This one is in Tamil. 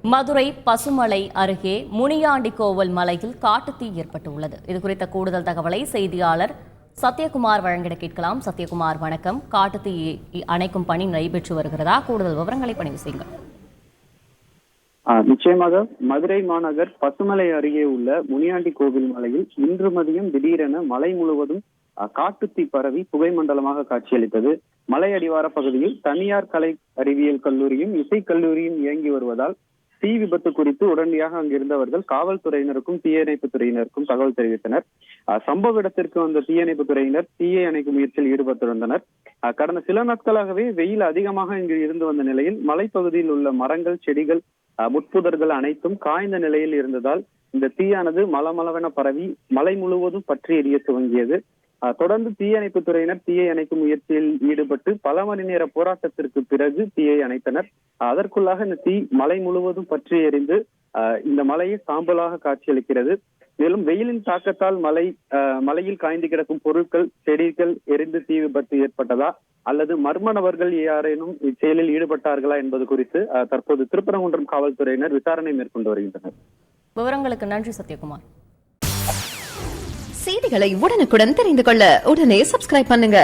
மதுரை பசுமலை அருகே முனியாண்டி கோவில் மலையில் காட்டுத்தீ ஏற்பட்டுள்ளது. இதுகுறித்த கூடுதல் தகவலை செய்தியாளர் சத்யகுமார் வழங்கிட கேட்கலாம். சத்யகுமார், வணக்கம். காட்டுத்தீ அணைக்கும் பணி நடைபெற்று வருகிறதா? கூடுதல் விவரங்களை பதிவு செய்யுங்கள். நிச்சயமாக மதுரை மாநகர் பசுமலை அருகே உள்ள முனியாண்டி கோவில் மலையில் இன்று மதியம் திடீரென மலை முழுவதும் காட்டுத்தீ பரவி புகை மண்டலமாக காட்சியளித்தது. மலை அடிவார பகுதியில் தனியார் கலை அறிவியல் கல்லூரியும் இசைக்கல்லூரியும் இயங்கி வருவதால் தீ விபத்து குறித்து உடனடியாக அங்கிருந்தவர்கள் காவல்துறையினருக்கும் தீயணைப்பு துறையினருக்கும் தகவல் தெரிவித்தனர். சம்பவ இடத்திற்கு வந்த தீயணைப்பு துறையினர் தீயை அணைக்கும் முயற்சியில் ஈடுபட்டிருந்தனர். கடந்த சில நாட்களாகவே வெயில் அதிகமாக இங்கு இருந்து வந்த நிலையில் மலைப்பகுதியில் உள்ள மரங்கள், செடிகள், முட்புதர்கள் அனைத்தும் காய்ந்த நிலையில் இருந்ததால் இந்த தீயானது மலமளவென பரவி மலை முழுவதும் பற்றி எரிய துவங்கியது. தொடர்ந்து தீயணைப்பு துறையினர் தீயை அணைக்கும் முயற்சியில் ஈடுபட்டு பல மணி நேர போராட்டத்திற்கு பிறகு தீயை அணைத்தனர். அதற்குள்ளாக இந்த தீ மலை முழுவதும் பற்றி எரிந்து இந்த மலையை சாம்பலாக காட்சியளிக்கிறது. மேலும் வெயிலின் தாக்கத்தால் மலையில் காய்ந்து கிடக்கும் பொருட்கள், செடிகள் எரிந்து தீ விபத்து ஏற்பட்டதா அல்லது மர்ம நபர்கள் யாரேனும் இச்செயலில் ஈடுபட்டார்களா என்பது குறித்து தற்போது திருப்பரங்குன்றம் காவல்துறையினர் விசாரணை மேற்கொண்டு வருகின்றனர். விவரங்களுக்கு நன்றி சத்யகுமார். செய்திகளை உடனுக்குடன் தெரிந்து கொள்ள உடனே சப்ஸ்கிரைப் பண்ணுங்க.